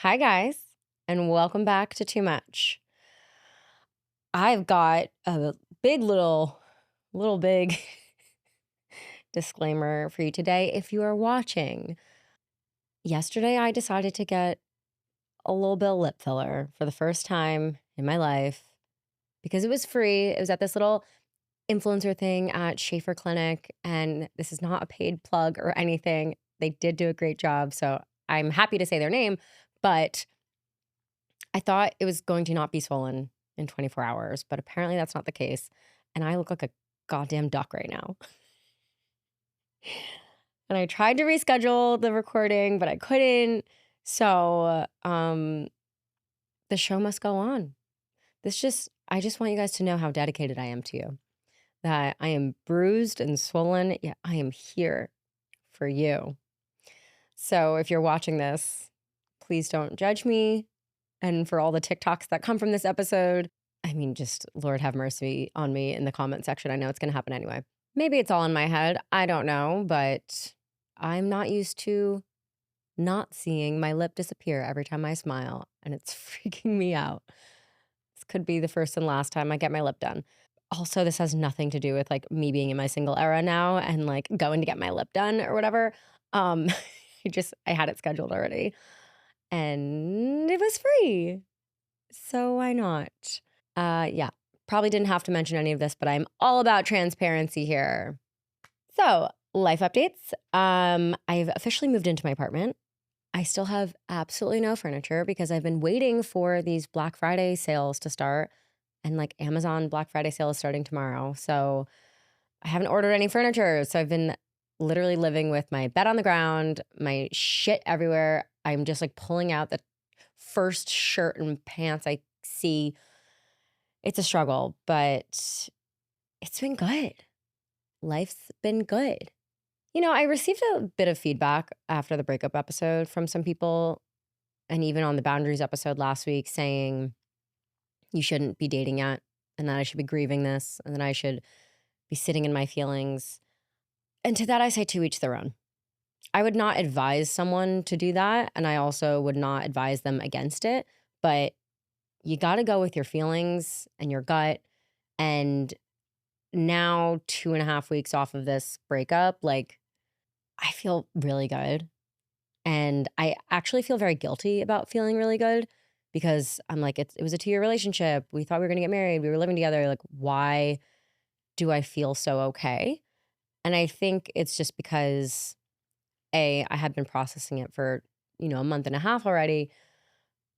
Hi, guys, and welcome back to Too Much. I've got a big little big disclaimer for you today if you are watching. Yesterday, I decided to get a little bit of lip filler for the first time in my life because it was free. It was at this little influencer thing at Schaefer Clinic, and this is not a paid plug or anything. They did do a great job, so I'm happy to say their name, but I thought it was going to not be swollen in 24 hours, but apparently that's not the case. And I look like a goddamn duck right now. And I tried to reschedule the recording, but I couldn't. So, the show must go on. I just want you guys to know how dedicated I am to you. That I am bruised and swollen, yet I am here for you. So if you're watching this, please don't judge me. And for all the TikToks that come from this episode, I mean, just Lord have mercy on me in the comment section. I know it's going to happen anyway. Maybe it's all in my head. I don't know, but I'm not used to not seeing my lip disappear every time I smile, and it's freaking me out. This could be the first and last time I get my lip done. Also, this has nothing to do with like me being in my single era now and like going to get my lip done or whatever. Um, I had it scheduled already and it was free. So why not? Yeah, probably didn't have to mention any of this, but I'm all about transparency here. So, life updates. I've officially moved into my apartment. I still have absolutely no furniture because I've been waiting for these Black Friday sales to start. And like Amazon Black Friday sale is starting tomorrow. So I haven't ordered any furniture. So I've been literally living with my bed on the ground, my shit everywhere. I'm just like pulling out the first shirt and pants I see. It's a struggle, but it's been good. Life's been good. You know, I received a bit of feedback after the breakup episode from some people, and even on the boundaries episode last week, saying you shouldn't be dating yet, and that I should be grieving this, and that I should be sitting in my feelings. And to that, I say to each their own. I would not advise someone to do that, and I also would not advise them against it. But you got to go with your feelings and your gut. And now, 2.5 weeks off of this breakup, like, I feel really good. And I actually feel very guilty about feeling really good because I'm like, it was a 2-year relationship. We thought we were going to get married. We were living together. Like, why do I feel so okay? And I think it's just because A, I had been processing it for, a month and a half already.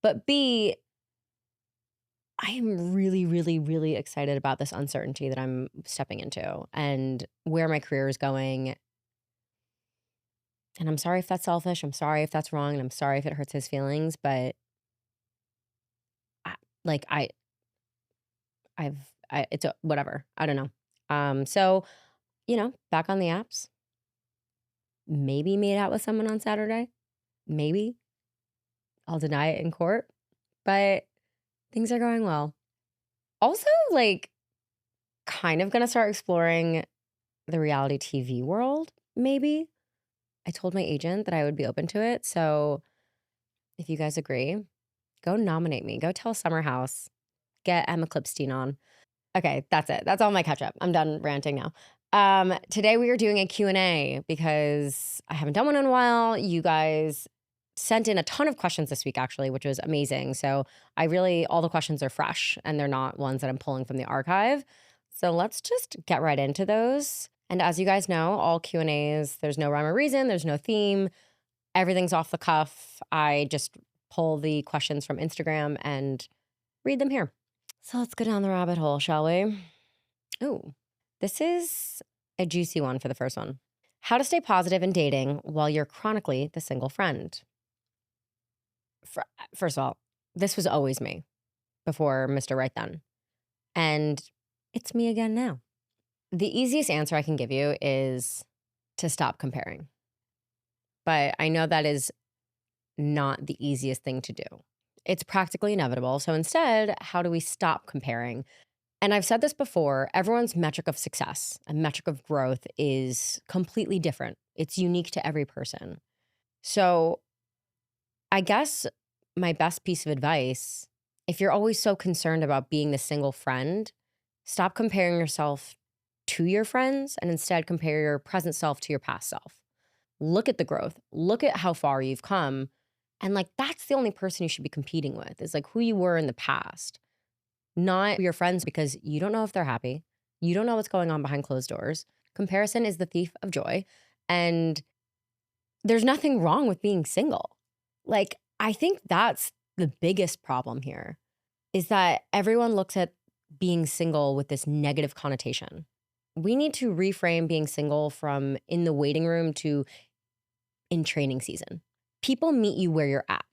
But B, I am really, really, really excited about this uncertainty that I'm stepping into and where my career is going. And I'm sorry if that's selfish. I'm sorry if that's wrong. And I'm sorry if it hurts his feelings. But I, like, it's whatever. I don't know. So, back on the apps, maybe made out with someone on Saturday. Maybe I'll deny it in court, but things are going well. Also, like, kind of gonna start exploring the reality TV world, maybe. I told my agent that I would be open to it. So if you guys agree, go nominate me. Go tell Summer House. Get Emma Clipstein on. Okay, that's it. That's all my catch up. I'm done ranting now. Today we are doing a Q&A because I haven't done one in a while. You guys sent in a ton of questions this week, actually, which was amazing. So all the questions are fresh and they're not ones that I'm pulling from the archive. So let's just get right into those. And as you guys know, all Q&As, there's no rhyme or reason, there's no theme. Everything's off the cuff. I just pull the questions from Instagram and read them here. So let's go down the rabbit hole, shall we? Oh, this is a juicy one for the first one. How to stay positive in dating while you're chronically the single friend. First of all, this was always me before Mr. Right Then. And it's me again now. The easiest answer I can give you is to stop comparing. But I know that is not the easiest thing to do. It's practically inevitable. So instead, how do we stop comparing? And I've said this before, everyone's metric of success and metric of growth is completely different. It's unique to every person. So I guess my best piece of advice, if you're always so concerned about being the single friend, stop comparing yourself to your friends and instead compare your present self to your past self. Look at the growth, look at how far you've come. And like, that's the only person you should be competing with is like who you were in the past, not your friends, because you don't know if they're happy. You don't know what's going on behind closed doors. Comparison is the thief of joy. And there's nothing wrong with being single. Like, I think that's the biggest problem here is that everyone looks at being single with this negative connotation. We need to reframe being single from in the waiting room to in training season. People meet you where you're at.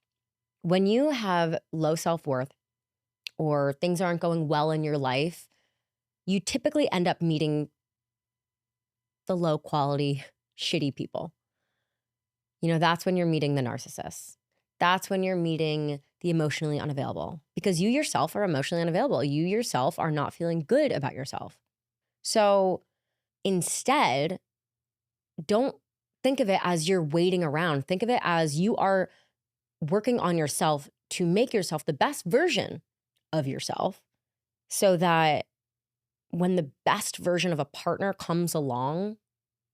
When you have low self-worth or things aren't going well in your life, you typically end up meeting the low quality, shitty people. You know, that's when you're meeting the narcissists. That's when you're meeting the emotionally unavailable because you yourself are emotionally unavailable. You yourself are not feeling good about yourself. So instead, don't think of it as you're waiting around. Think of it as you are working on yourself to make yourself the best version of yourself so that when the best version of a partner comes along,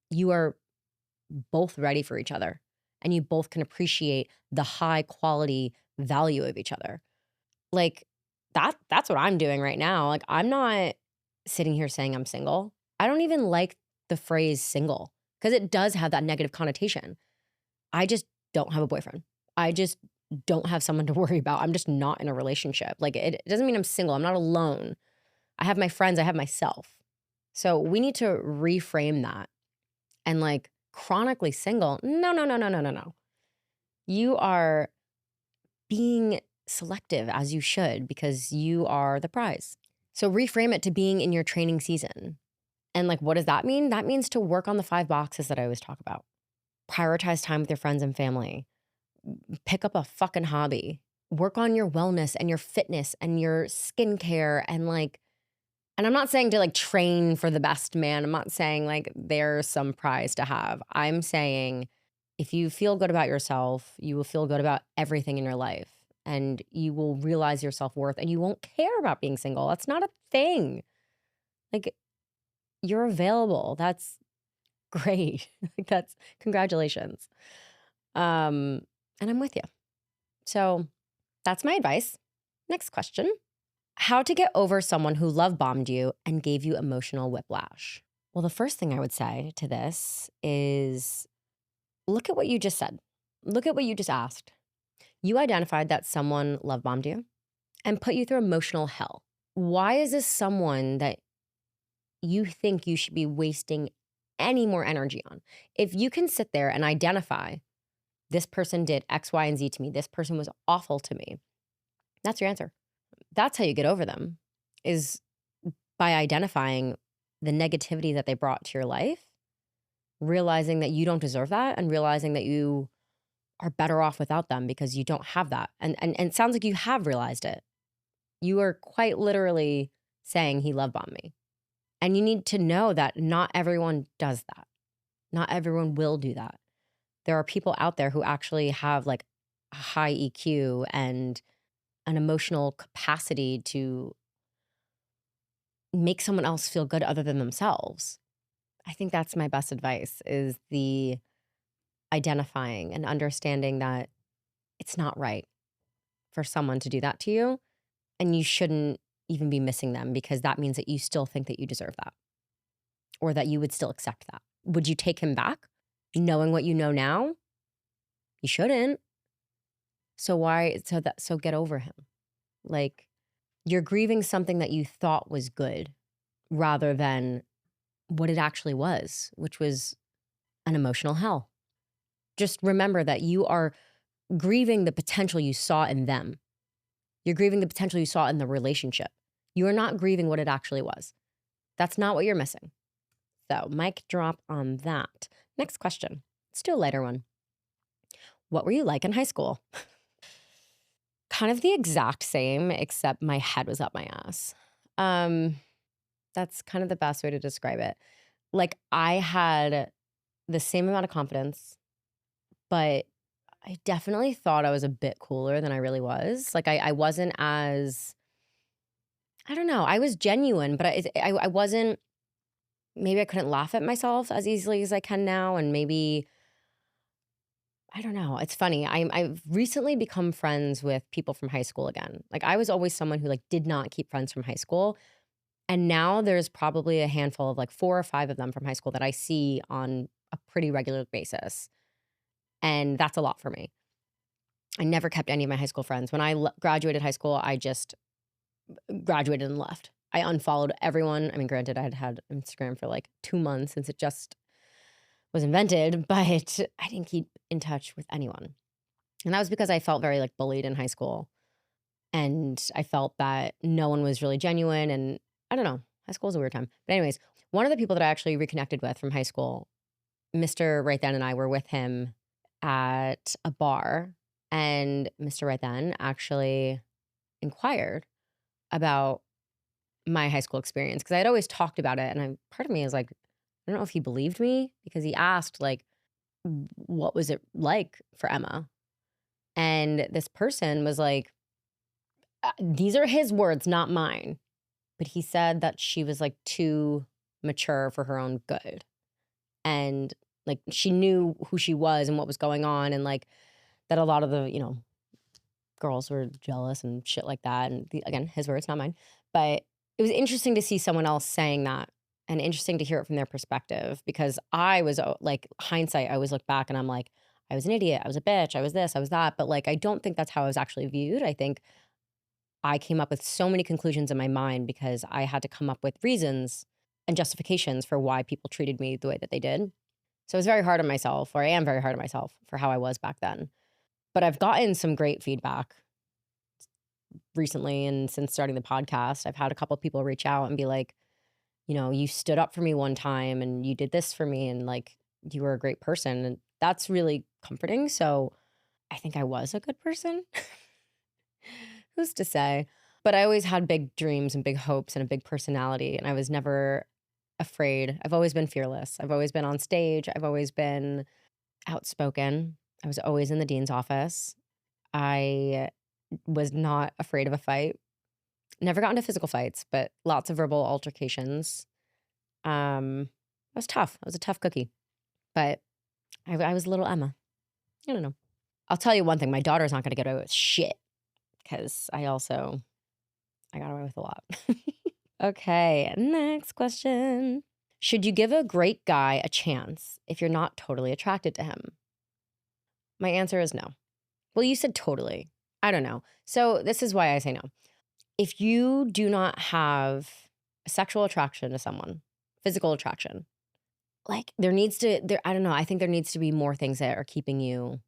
you are both ready for each other and you both can appreciate the high quality value of each other. Like that's what I'm doing right now. Like I'm not sitting here saying I'm single. I don't even like the phrase single because it does have that negative connotation. I just don't have a boyfriend. I just don't have someone to worry about. I'm just not in a relationship. Like it doesn't mean I'm single. I'm not alone. I have my friends, I have myself. So we need to reframe that and like chronically single. No, no, no, no, no, no, no. You are being selective as you should because you are the prize. So reframe it to being in your training season. And like, what does that mean? That means to work on the 5 boxes that I always talk about. Prioritize time with your friends and family. Pick up a fucking hobby. Work on your wellness and your fitness and your skincare and like, and I'm not saying to like train for the best man. I'm not saying like there's some prize to have. I'm saying if you feel good about yourself, you will feel good about everything in your life and you will realize your self-worth and you won't care about being single. That's not a thing. Like you're available. That's great. Like that's congratulations. And I'm with you. So that's my advice. Next question. How to get over someone who love bombed you and gave you emotional whiplash? Well, the first thing I would say to this is look at what you just said. Look at what you just asked. You identified that someone love bombed you and put you through emotional hell. Why is this someone that you think you should be wasting any more energy on? If you can sit there and identify this person did X, Y, and Z to me, this person was awful to me, that's your answer. That's how you get over them is by identifying the negativity that they brought to your life, realizing that you don't deserve that and realizing that you are better off without them because you don't have that. And it sounds like you have realized it. You are quite literally saying he love bombed me. And you need to know that not everyone does that. Not everyone will do that. There are people out there who actually have like a high EQ and an emotional capacity to make someone else feel good other than themselves. I think that's my best advice is the identifying and understanding that it's not right for someone to do that to you and you shouldn't even be missing them because that means that you still think that you deserve that or that you would still accept that. Would you take him back knowing what you know now? You shouldn't. So get over him. Like you're grieving something that you thought was good rather than what it actually was, which was an emotional hell. Just remember that you are grieving the potential you saw in them. You're grieving the potential you saw in the relationship. You are not grieving what it actually was. That's not what you're missing. So, mic drop on that. Next question. Let's do a lighter one. What were you like in high school? Kind of the exact same, except my head was up my ass. That's kind of the best way to describe it. Like I had the same amount of confidence, but I definitely thought I was a bit cooler than I really was. Like, I wasn't as I don't know, I was genuine, but I wasn't maybe I couldn't laugh at myself as easily as I can now, and maybe I don't know, it's funny, I've recently become friends with people from high school again. Like, I was always someone who, like, did not keep friends from high school, and now there's probably a handful of, like, 4 or 5 of them from high school that I see on a pretty regular basis, and that's a lot for me. I never kept any of my high school friends. When I graduated high school, I just graduated and left. I unfollowed everyone. I mean, granted, I had had Instagram for like 2 months since it just was invented, but I didn't keep in touch with anyone. And that was because I felt very like bullied in high school. And I felt that no one was really genuine. And I don't know, high school was a weird time. But, anyways, one of the people that I actually reconnected with from high school, Mr. Right Then and I were with him at a bar. And Mr. Right Then actually inquired about my high school experience because I had always talked about it, and part of me is like, I don't know if he believed me because he asked like, "What was it like for Emma?" And this person was like, these are his words, not mine, but he said that she was like too mature for her own good, and like she knew who she was and what was going on, and like that a lot of the girls were jealous and shit like that. And again, his words, not mine. But it was interesting to see someone else saying that and interesting to hear it from their perspective because I was like, hindsight, I always look back and I'm like, I was an idiot. I was a bitch. I was this. I was that. But like, I don't think that's how I was actually viewed. I think I came up with so many conclusions in my mind because I had to come up with reasons and justifications for why people treated me the way that they did. So I was very hard on myself, or I am very hard on myself for how I was back then. But I've gotten some great feedback recently, and since starting the podcast, I've had a couple of people reach out and be like, you stood up for me one time and you did this for me and like you were a great person. And that's really comforting. So I think I was a good person. Who's to say? But I always had big dreams and big hopes and a big personality. And I was never afraid. I've always been fearless. I've always been on stage. I've always been outspoken. I was always in the dean's office. I was not afraid of a fight. Never got into physical fights, but lots of verbal altercations. It was tough. I was a tough cookie, but I was little Emma. I don't know. I'll tell you one thing. My daughter's not going to get away with shit because I got away with a lot. Okay, next question. Should you give a great guy a chance if you're not totally attracted to him? My answer is no. Well, you said totally. I don't know. So this is why I say no. If you do not have a sexual attraction to someone, physical attraction, like I don't know, I think there needs to be more things that are keeping you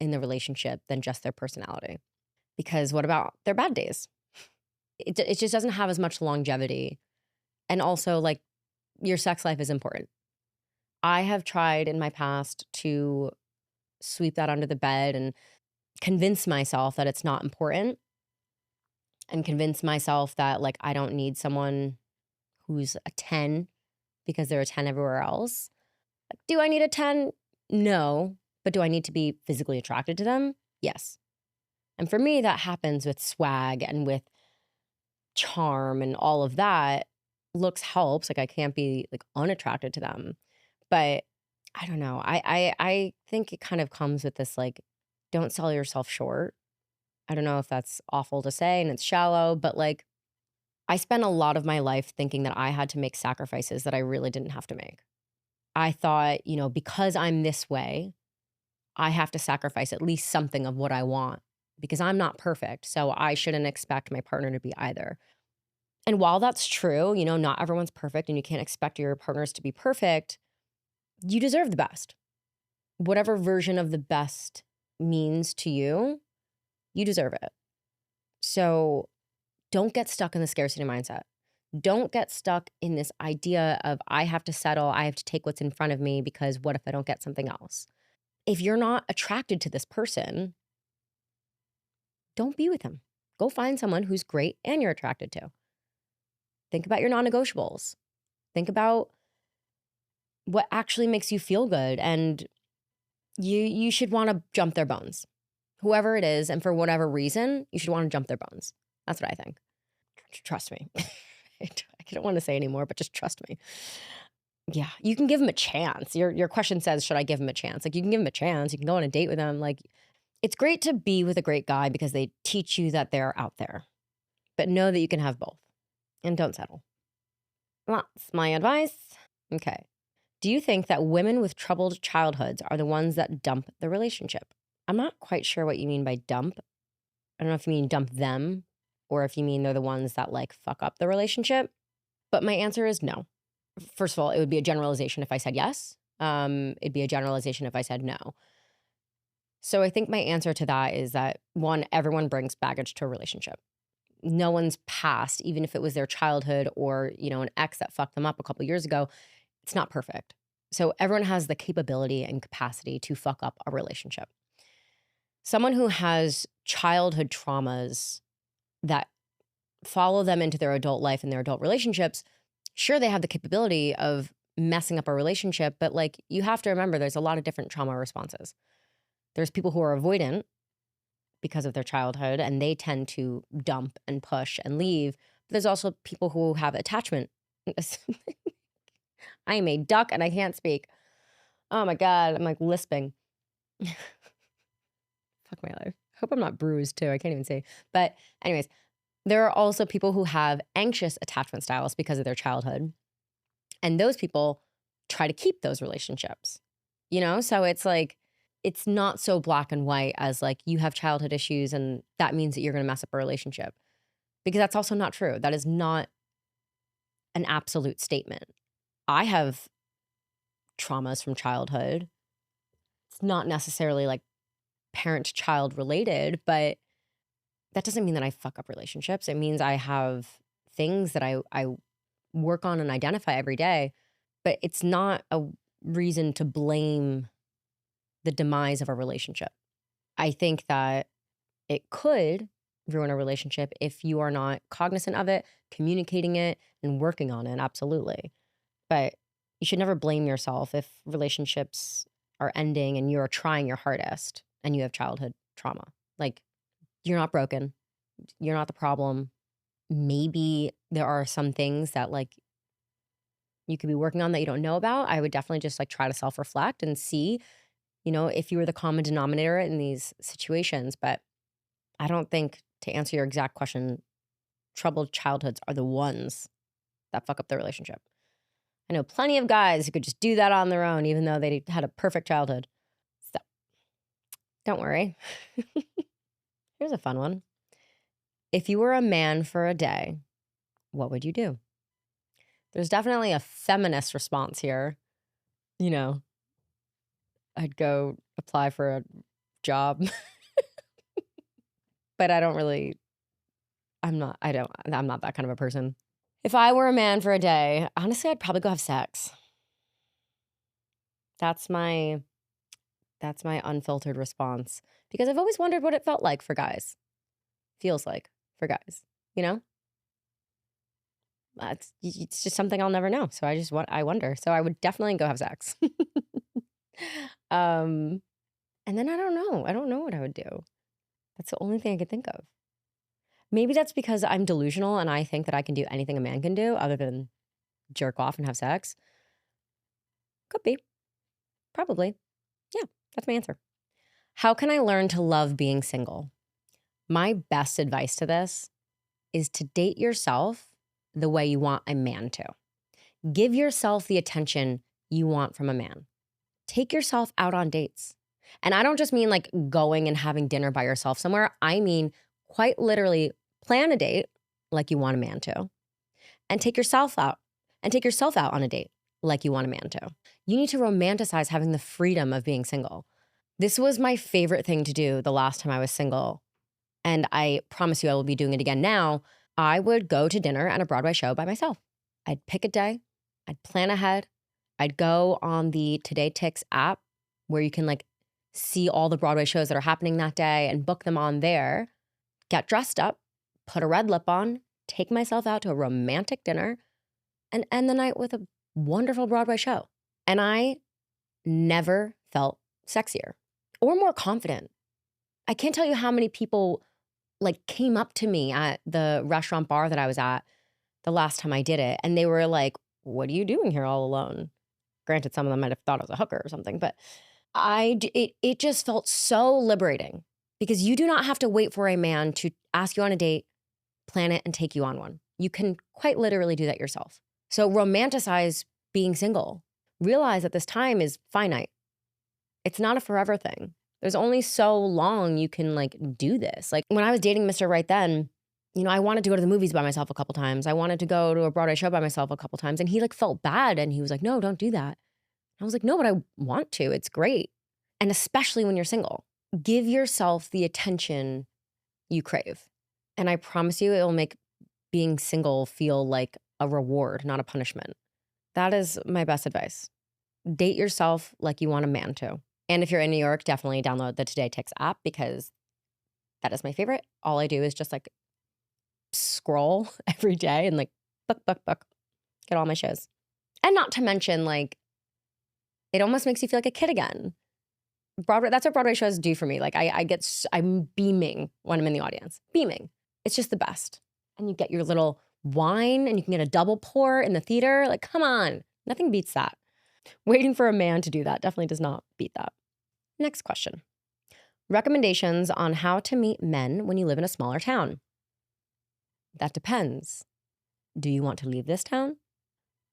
in the relationship than just their personality. Because what about their bad days? It just doesn't have as much longevity. And also, like, your sex life is important. I have tried in my past to sweep that under the bed and convince myself that it's not important and convince myself that, like, I don't need someone who's a 10 because they're a 10 everywhere else. Do I need a 10? No. But do I need to be physically attracted to them? Yes. And for me, that happens with swag and with charm and all of that. Looks helps. Like, I can't be like unattracted to them. But I don't know. I think it kind of comes with this like, don't sell yourself short. I don't know if that's awful to say and it's shallow, but like I spent a lot of my life thinking that I had to make sacrifices that I really didn't have to make. I thought, because I'm this way, I have to sacrifice at least something of what I want because I'm not perfect. So I shouldn't expect my partner to be either. And while that's true, not everyone's perfect and you can't expect your partners to be perfect, you deserve the best. Whatever version of the best means to you, you deserve it. So don't get stuck in the scarcity mindset. Don't get stuck in this idea of I have to settle, I have to take what's in front of me because what if I don't get something else? If you're not attracted to this person, don't be with him. Go find someone who's great and you're attracted to. Think about your non-negotiables. Think about what actually makes you feel good. And you should want to jump their bones. Whoever it is, and for whatever reason, you should want to jump their bones. That's what I think. Trust me. I don't want to say anymore, but just trust me. Yeah, you can give them a chance. Your question says, should I give them a chance? Like, you can give them a chance. You can go on a date with them. Like, it's great to be with a great guy because they teach you that they're out there. But know that you can have both. And don't settle. That's my advice. Okay. Do you think that women with troubled childhoods are the ones that dump the relationship? I'm not quite sure what you mean by dump. I don't know if you mean dump them or if you mean they're the ones that like fuck up the relationship. But my answer is no. First of all, it would be a generalization if I said yes. It'd be a generalization if I said no. So I think my answer to that is that one, everyone brings baggage to a relationship. No one's past, even if it was their childhood or, an ex that fucked them up a couple years ago, it's not perfect. So everyone has the capability and capacity to fuck up a relationship. Someone who has childhood traumas that follow them into their adult life and their adult relationships, sure, they have the capability of messing up a relationship, but like you have to remember there's a lot of different trauma responses. There's people who are avoidant because of their childhood and they tend to dump and push and leave. But there's also people who have attachment. I am a duck and I can't speak. Oh my God, I'm like lisping. Fuck my life. Hope I'm not bruised too. I can't even see. But anyways, there are also people who have anxious attachment styles because of their childhood. And those people try to keep those relationships, So it's like, it's not so black and white as like you have childhood issues and that means that you're going to mess up a relationship. Because that's also not true. That is not an absolute statement. I have traumas from childhood. It's not necessarily like parent-child related, but that doesn't mean that I fuck up relationships. It means I have things that I work on and identify every day, but it's not a reason to blame the demise of a relationship. I think that it could ruin a relationship if you are not cognizant of it, communicating it, and working on it, absolutely. But you should never blame yourself if relationships are ending and you're trying your hardest and you have childhood trauma. Like, you're not broken. You're not the problem. Maybe there are some things that like you could be working on that you don't know about. I would definitely just like try to self-reflect and see, if you were the common denominator in these situations. But I don't think, to answer your exact question, troubled childhoods are the ones that fuck up their relationship. I know plenty of guys who could just do that on their own, even though they had a perfect childhood. So don't worry. Here's a fun one. If you were a man for a day, what would you do? There's definitely a feminist response here. I'd go apply for a job, but I'm not that kind of a person. If I were a man for a day, honestly, I'd probably go have sex. That's my unfiltered response because I've always wondered what it felt like for guys. Feels like for guys, you know? It's just something I'll never know. So I wonder. So I would definitely go have sex. Um, and then I don't know. I don't know what I would do. That's the only thing I could think of. Maybe that's because I'm delusional and I think that I can do anything a man can do other than jerk off and have sex. Could be. Probably. Yeah, that's my answer. How can I learn to love being single? My best advice to this is to date yourself the way you want a man to. Give yourself the attention you want from a man. Take yourself out on dates. And I don't just mean like going and having dinner by yourself somewhere. I mean, quite literally plan a date like you want a man to, and take yourself out on a date like you want a man to. You need to romanticize having the freedom of being single. This was my favorite thing to do the last time I was single. And I promise you I will be doing it again now. I would go to dinner at a Broadway show by myself. I'd pick a day. I'd plan ahead. I'd go on the Today Tix app where you can like see all the Broadway shows that are happening that day and book them on there. Get dressed up, put a red lip on, take myself out to a romantic dinner, and end the night with a wonderful Broadway show. And I never felt sexier or more confident. I can't tell you how many people like came up to me at the restaurant bar that I was at the last time I did it. And they were like, what are you doing here all alone? Granted, some of them might have thought I was a hooker or something, but it just felt so liberating because you do not have to wait for a man to ask you on a date, plan it, and take you on one. You can quite literally do that yourself. So romanticize being single. Realize that this time is finite. It's not a forever thing. There's only so long you can like do this. Like when I was dating Mr. Right Then, you know, I wanted to go to the movies by myself a couple times. I wanted to go to a Broadway show by myself a couple times. And he like felt bad and he was like, no, don't do that. I was like, no, but I want to. It's great. And especially when you're single, give yourself the attention you crave. And I promise you, it will make being single feel like a reward, not a punishment. That is my best advice. Date yourself like you want a man to. And if you're in New York, definitely download the Today Ticks app because that is my favorite. All I do is just like scroll every day and like book, get all my shows. And not to mention, like, it almost makes you feel like a kid again. Broadway, that's what Broadway shows do for me. Like I'm beaming when I'm in the audience. Beaming. It's just the best. And you get your little wine and you can get a double pour in the theater. Like, come on. Nothing beats that. Waiting for a man to do that definitely does not beat that. Next question. Recommendations on how to meet men when you live in a smaller town. That depends. Do you want to leave this town?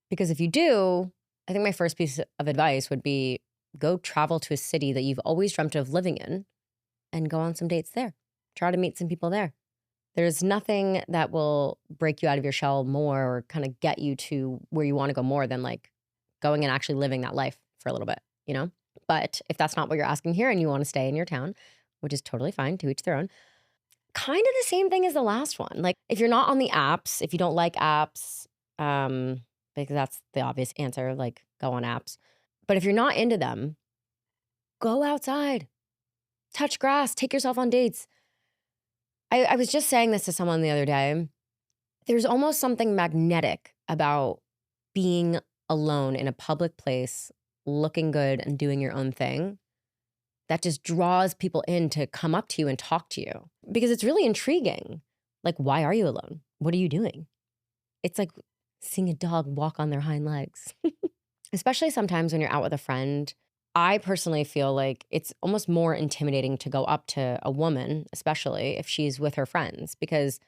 Because if you do, I think my first piece of advice would be go travel to a city that you've always dreamt of living in and go on some dates there. Try to meet some people there. There's nothing that will break you out of your shell more or kind of get you to where you want to go more than like going and actually living that life for a little bit, you know? But if that's not what you're asking here and you want to stay in your town, which is totally fine, to each their own, kind of the same thing as the last one. Like if you're not on the apps, if you don't like apps, because that's the obvious answer, like go on apps. But if you're not into them, go outside, touch grass, take yourself on dates. I was just saying this to someone the other day. There's almost something magnetic about being alone in a public place, looking good and doing your own thing that just draws people in to come up to you and talk to you because it's really intriguing. Like, why are you alone? What are you doing? It's like seeing a dog walk on their hind legs, especially sometimes when you're out with a friend. I personally feel like it's almost more intimidating to go up to a woman, especially if she's with her friends, because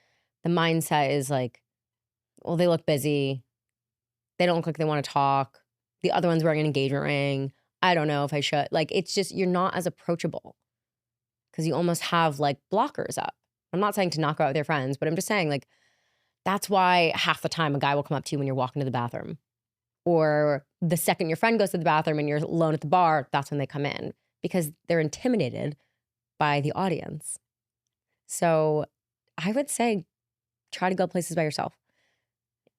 the mindset is like, well, they look busy. They don't look like they want to talk. The other one's wearing an engagement ring. I don't know if I should. Like, it's just, you're not as approachable because you almost have like blockers up. I'm not saying to not go out with your friends, but I'm just saying like, that's why half the time a guy will come up to you when you're walking to the bathroom. Or the second your friend goes to the bathroom and you're alone at the bar, that's when they come in because they're intimidated by the audience. So I would say try to go places by yourself.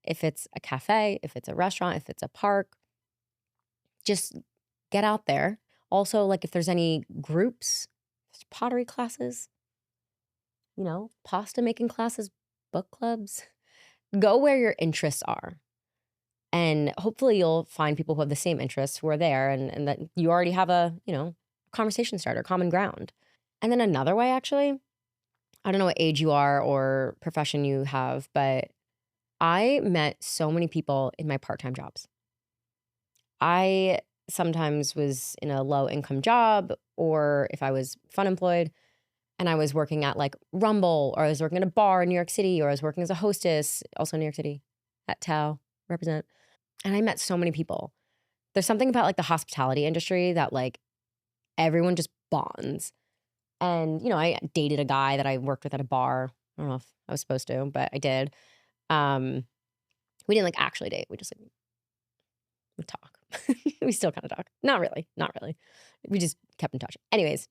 If it's a cafe, if it's a restaurant, if it's a park, just get out there. Also, like if there's any groups, pottery classes, you know, pasta making classes, book clubs, go where your interests are. And hopefully you'll find people who have the same interests who are there and that you already have a, you know, conversation starter, common ground. And then another way, actually, I don't know what age you are or profession you have, but I met so many people in my part-time jobs. I sometimes was in a low income job, or if I was fun employed and I was working at like Rumble, or I was working at a bar in New York City, or I was working as a hostess, also in New York City at Tao, represent. And I met so many people. There's something about like the hospitality industry that like everyone just bonds. And, you know, I dated a guy that I worked with at a bar. I don't know if I was supposed to, but I did. We didn't like actually date. We just like would talk. We still kind of talk. Not really. Not really. We just kept in touch. Anyways.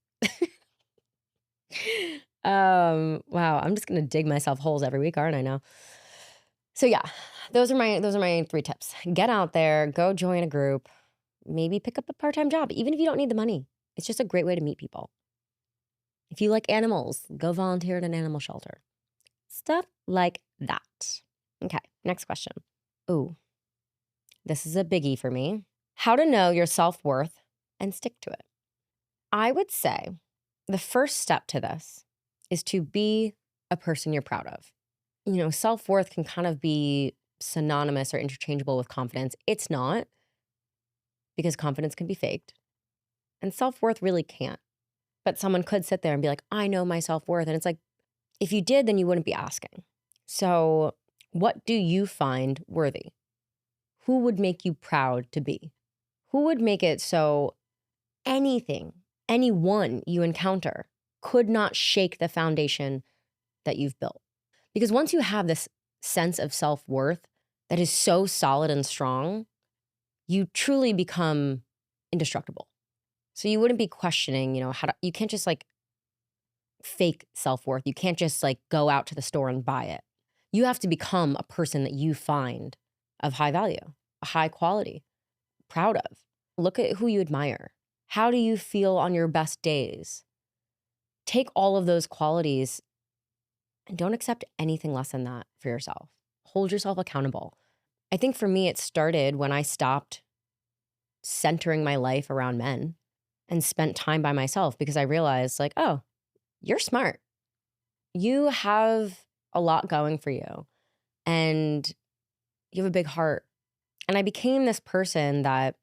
Wow, I'm just gonna dig myself holes every week, aren't I now? So yeah, those are my 3 tips. Get out there, go join a group, maybe pick up a part-time job, even if you don't need the money. It's just a great way to meet people. If you like animals, go volunteer at an animal shelter. Stuff like that. Okay, next question. Ooh, this is a biggie for me. How to know your self-worth and stick to it. I would say the first step to this is to be a person you're proud of. Self-worth can kind of be synonymous or interchangeable with confidence. It's not, because confidence can be faked, and self-worth really can't. But someone could sit there and be like, I know my self-worth. And it's like, if you did, then you wouldn't be asking. So what do you find worthy? Who would make you proud to be? Who would make it so anything, anyone you encounter could not shake the foundation that you've built? Because once you have this sense of self-worth that is so solid and strong, you truly become indestructible. So you wouldn't be questioning, you can't just like fake self-worth. You can't just like go out to the store and buy it. You have to become a person that you find of high value, high quality, proud of. Look at who you admire. How do you feel on your best days? Take all of those qualities and don't accept anything less than that for yourself. Hold yourself accountable. I think for me, it started when I stopped centering my life around men and spent time by myself, because I realized like, oh, you're smart. You have a lot going for you and you have a big heart. And I became this person that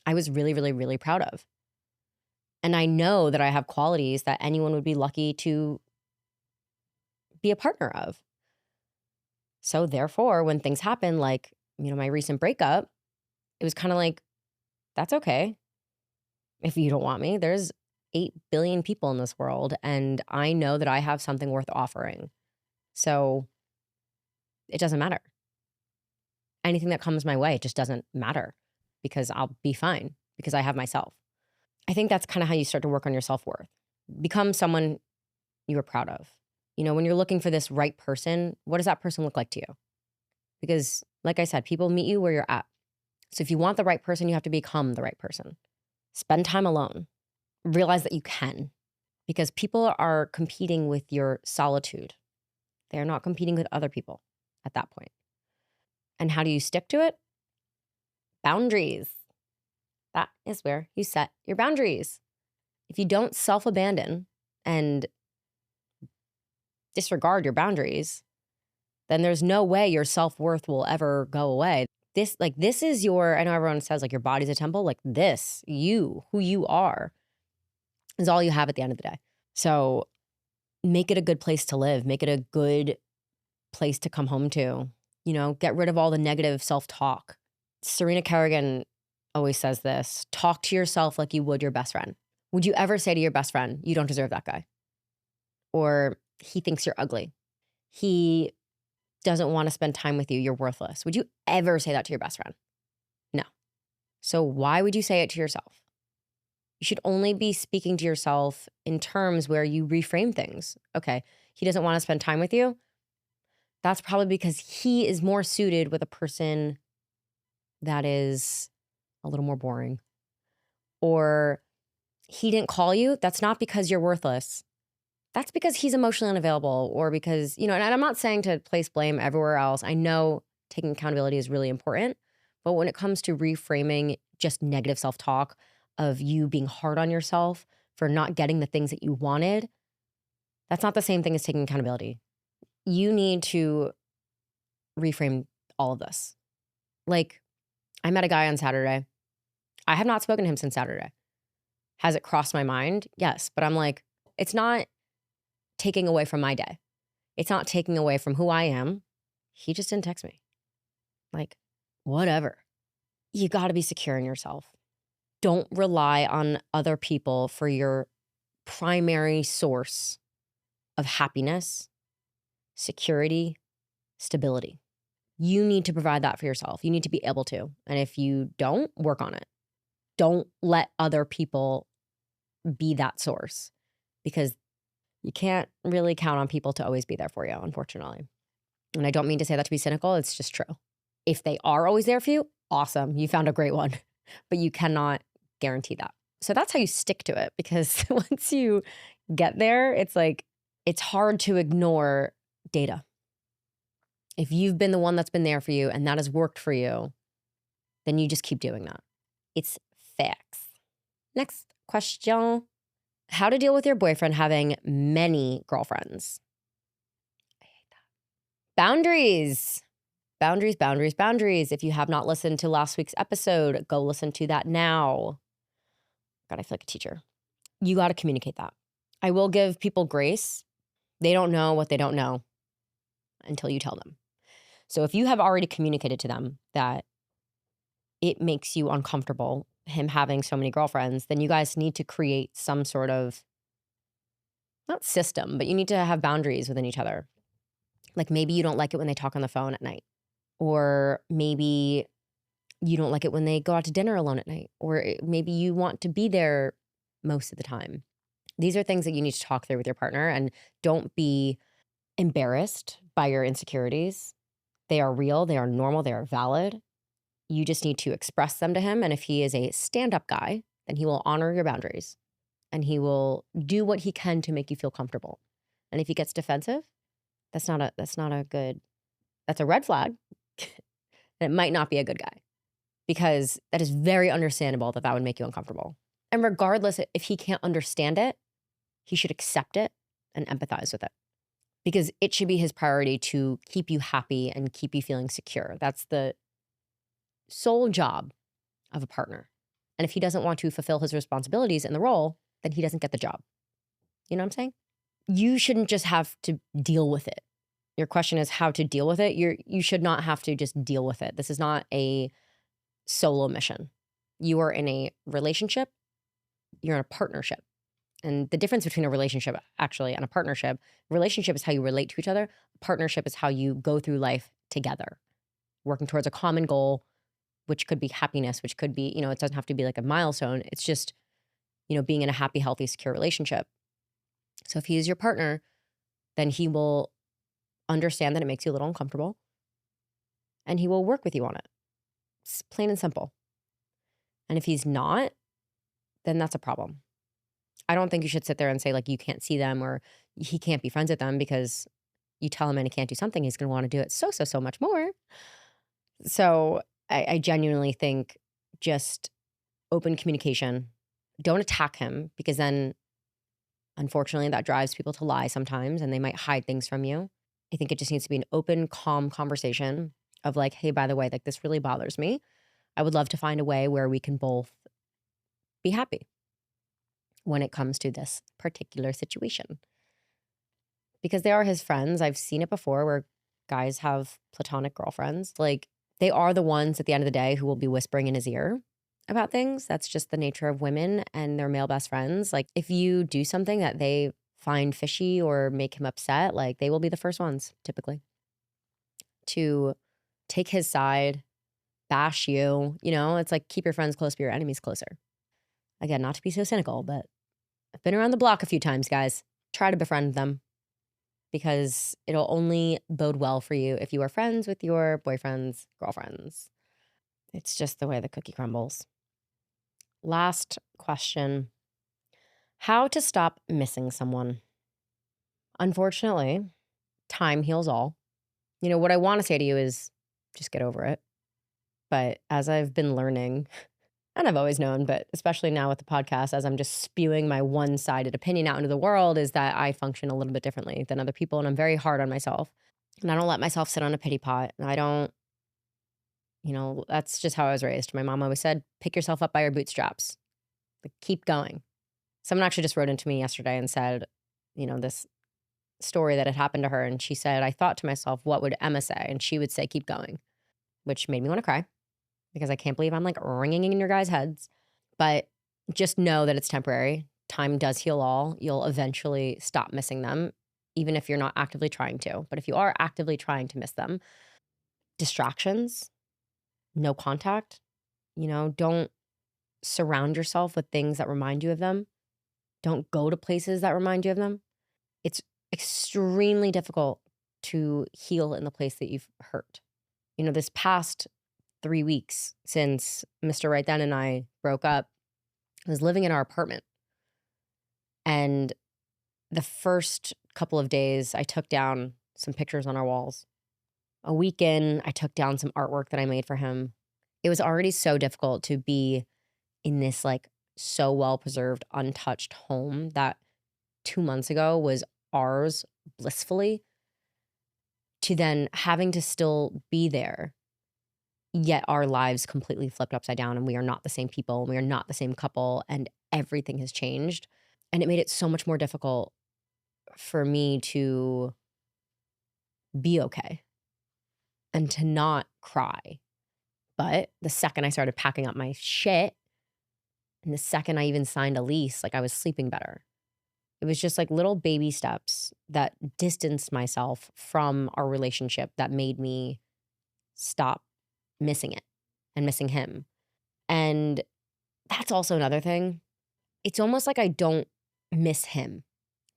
I was really, really, really proud of. And I know that I have qualities that anyone would be lucky to be a partner of. So therefore, when things happen, like, my recent breakup, it was kind of like, that's okay. If you don't want me, there's 8 billion people in this world, and I know that I have something worth offering. So it doesn't matter. Anything that comes my way, it just doesn't matter, because I'll be fine because I have myself. I think that's kind of how you start to work on your self-worth. Become someone you are proud of. When you're looking for this right person, what does that person look like to you? Because like I said, people meet you where you're at. So if you want the right person, you have to become the right person. Spend time alone. Realize that you can, because people are competing with your solitude. They are not competing with other people at that point. And how do you stick to it? Boundaries. That is where you set your boundaries. If you don't self-abandon and disregard your boundaries, then there's no way your self-worth will ever go away. This is your, I know everyone says like your body's a temple, like this, who you are, is all you have at the end of the day. So make it a good place to live. Make it a good place to come home to. Get rid of all the negative self-talk. Serena Kerrigan always says this: talk to yourself like you would your best friend. Would you ever say to your best friend, you don't deserve that guy? Or he thinks you're ugly. He doesn't want to spend time with you. You're worthless. Would you ever say that to your best friend? No. So why would you say it to yourself? You should only be speaking to yourself in terms where you reframe things. Okay, he doesn't want to spend time with you. That's probably because he is more suited with a person that is a little more boring. Or he didn't call you. That's not because you're worthless. That's because he's emotionally unavailable, or because, and I'm not saying to place blame everywhere else. I know taking accountability is really important. But when it comes to reframing just negative self-talk of you being hard on yourself for not getting the things that you wanted, that's not the same thing as taking accountability. You need to reframe all of this. Like, I met a guy on Saturday. I have not spoken to him since Saturday. Has it crossed my mind? Yes. But I'm like, it's not taking away from my day. It's not taking away from who I am. He just didn't text me. Like, whatever. You got to be secure in yourself. Don't rely on other people for your primary source of happiness, security, stability. You need to provide that for yourself. You need to be able to. And if you don't, work on it. Don't let other people be that source, because you can't really count on people to always be there for you, unfortunately. And I don't mean to say that to be cynical. It's just true. If they are always there for you, awesome. You found a great one, but you cannot guarantee that. So that's how you stick to it, because once you get there, it's like, it's hard to ignore data. If you've been the one that's been there for you and that has worked for you, then you just keep doing that. It's facts. Next question. How to deal with your boyfriend having many girlfriends. I hate that. Boundaries. Boundaries, boundaries, boundaries. If you have not listened to last week's episode, go listen to that now. God, I feel like a teacher. You got to communicate that. I will give people grace. They don't know what they don't know until you tell them. So if you have already communicated to them that it makes you uncomfortable, him having so many girlfriends, then you guys need to create some sort of, not system, but you need to have boundaries within each other. Like maybe you don't like it when they talk on the phone at night, or maybe you don't like it when they go out to dinner alone at night, or maybe you want to be there most of the time. These are things that you need to talk through with your partner, and don't be embarrassed by your insecurities. They are real, they are normal, they are valid. You just need to express them to him. And if he is a stand-up guy, then he will honor your boundaries and he will do what he can to make you feel comfortable. And if he gets defensive, that's a red flag. It might not be a good guy, because that is very understandable that would make you uncomfortable. And regardless, if he can't understand it, he should accept it and empathize with it, because it should be his priority to keep you happy and keep you feeling secure. That's the sole job of a partner. And if he doesn't want to fulfill his responsibilities in the role, then he doesn't get the job. You know what I'm saying? You shouldn't just have to deal with it. Your question is how to deal with it. You should not have to just deal with it. This is not a solo mission. You are in a relationship, you're in a partnership. And the difference between a relationship actually and a partnership is how you relate to each other. A partnership is how you go through life together, working towards a common goal, which could be happiness, which could be, it doesn't have to be like a milestone. It's just, being in a happy, healthy, secure relationship. So if he is your partner, then he will understand that it makes you a little uncomfortable, and he will work with you on it. It's plain and simple. And if he's not, then that's a problem. I don't think you should sit there and say like you can't see them or he can't be friends with them, because you tell him and he can't do something, he's going to want to do it so much more. So I genuinely think just open communication. Don't attack him, because then unfortunately that drives people to lie sometimes, and they might hide things from you. I think it just needs to be an open, calm conversation of like, hey, by the way, like this really bothers me. I would love to find a way where we can both be happy when it comes to this particular situation. Because they are his friends. I've seen it before where guys have platonic girlfriends. Like, they are the ones at the end of the day who will be whispering in his ear about things. That's just the nature of women and their male best friends. Like, if you do something that they find fishy or make him upset, like, they will be the first ones typically to take his side, bash you. It's like, keep your friends close, but your enemies closer. Again, not to be so cynical, but I've been around the block a few times, guys. Try to befriend them, because it'll only bode well for you if you are friends with your boyfriend's girlfriends. It's just the way the cookie crumbles. Last question. How to stop missing someone? Unfortunately, time heals all. What I want to say to you is just get over it. But as I've been learning, and I've always known, but especially now with the podcast, as I'm just spewing my one-sided opinion out into the world, is that I function a little bit differently than other people, and I'm very hard on myself. And I don't let myself sit on a pity pot. And I don't, that's just how I was raised. My mom always said, pick yourself up by your bootstraps. Like, keep going. Someone actually just wrote into me yesterday and said, this story that had happened to her. And she said, I thought to myself, what would Emma say? And she would say, keep going, which made me want to cry, because I can't believe I'm like ringing in your guys' heads. But just know that it's temporary. Time does heal all. You'll eventually stop missing them, even if you're not actively trying to. But if you are actively trying to miss them, distractions, no contact, don't surround yourself with things that remind you of them. Don't go to places that remind you of them. It's extremely difficult to heal in the place that you've hurt. This past 3 weeks since Mr. Right Then and I broke up, I was living in our apartment. And the first couple of days, I took down some pictures on our walls. A week in, I took down some artwork that I made for him. It was already so difficult to be in this like so well preserved, untouched home that 2 months ago was ours blissfully, to then having to still be there, yet our lives completely flipped upside down and we are not the same people and we are not the same couple and everything has changed. And it made it so much more difficult for me to be okay and to not cry. But the second I started packing up my shit and the second I even signed a lease, like I was sleeping better. It was just like little baby steps that distanced myself from our relationship that made me stop missing it and missing him. And that's also another thing. It's almost like I don't miss him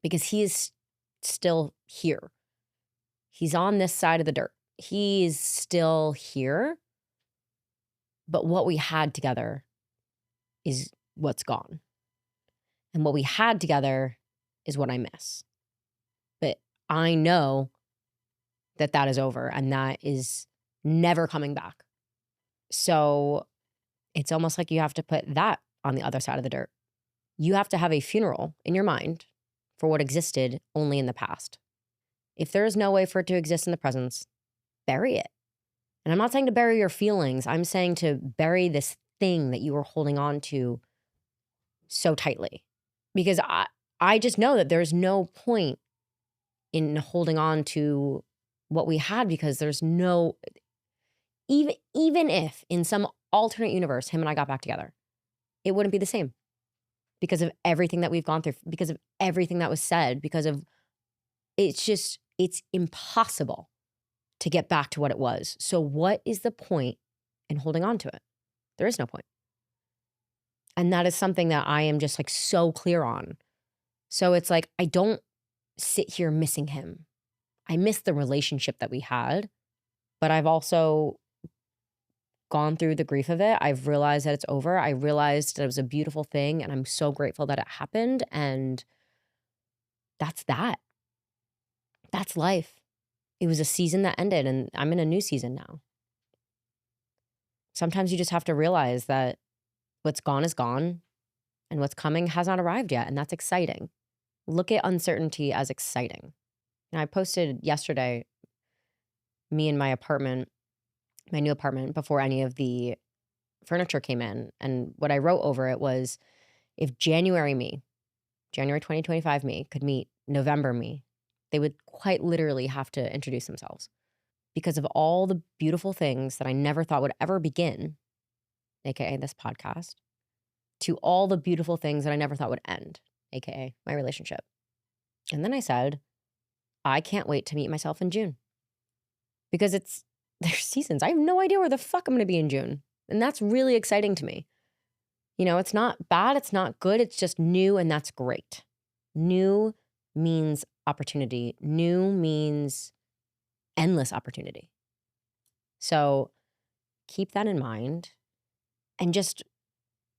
because he is still here. He's on this side of the dirt. He's still here. But what we had together is what's gone. And what we had together is what I miss. But I know that that is over and that is never coming back. So it's almost like you have to put that on the other side of the dirt. You have to have a funeral in your mind for what existed only in the past. If there is no way for it to exist in the present, bury it. And I'm not saying to bury your feelings. I'm saying to bury this thing that you were holding on to so tightly. Because I just know that there's no point in holding on to what we had because there's no, even if in some alternate universe, him and I got back together, it wouldn't be the same because of everything that we've gone through, because of everything that was said, because of, it's impossible to get back to what it was. So what is the point in holding on to it? There is no point. And that is something that I am just like so clear on. So it's like, I don't sit here missing him. I miss the relationship that we had, but I've also gone through the grief of it. I've realized that it's over. I realized that it was a beautiful thing and I'm so grateful that it happened. And that's that. That's life. It was a season that ended and I'm in a new season now. Sometimes you just have to realize that what's gone is gone and what's coming has not arrived yet. And that's exciting. Look at uncertainty as exciting. And I posted yesterday, me in my apartment, my new apartment, before any of the furniture came in. And what I wrote over it was, if January 2025 me could meet November me, they would quite literally have to introduce themselves because of all the beautiful things that I never thought would ever begin, AKA this podcast, to all the beautiful things that I never thought would end, AKA my relationship. And then I said, I can't wait to meet myself in June because there's seasons. I have no idea where the fuck I'm going to be in June. And that's really exciting to me. You know, it's not bad. It's not good. It's just new. And that's great. New means opportunity. New means endless opportunity. So keep that in mind and just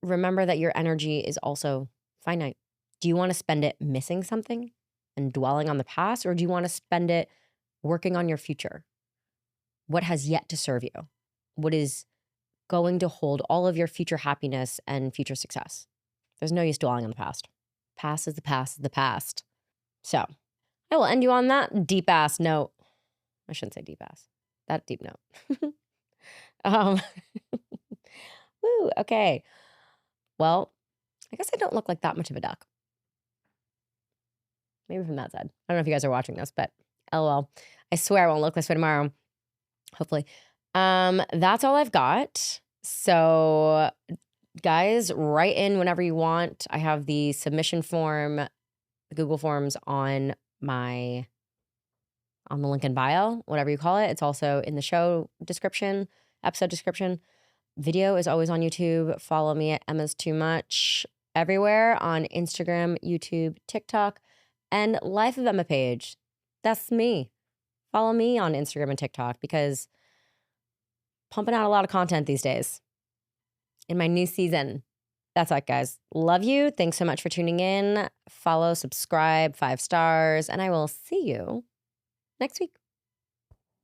remember that your energy is also finite. Do you want to spend it missing something and dwelling on the past, or do you want to spend it working on your future? What has yet to serve you? What is going to hold all of your future happiness and future success? There's no use dwelling on the past. Past is the past is the past. So I will end you on that deep ass note. I shouldn't say deep ass. That deep note. Woo, okay. Well, I guess I don't look like that much of a duck. Maybe from that side. I don't know if you guys are watching this, but LOL. I swear I won't look this way tomorrow. Hopefully. That's all I've got. So guys, write in whenever you want. I have the submission form, the Google Forms on the link in bio, whatever you call it. It's also in the show description, episode description. Video is always on YouTube. Follow me at Emma's Too Much everywhere on Instagram, YouTube, TikTok, and Life of Emma page. That's me. Follow me on Instagram and TikTok because pumping out a lot of content these days in my new season. That's it, guys. Love you. Thanks so much for tuning in. Follow, subscribe, 5 stars, and I will see you next week.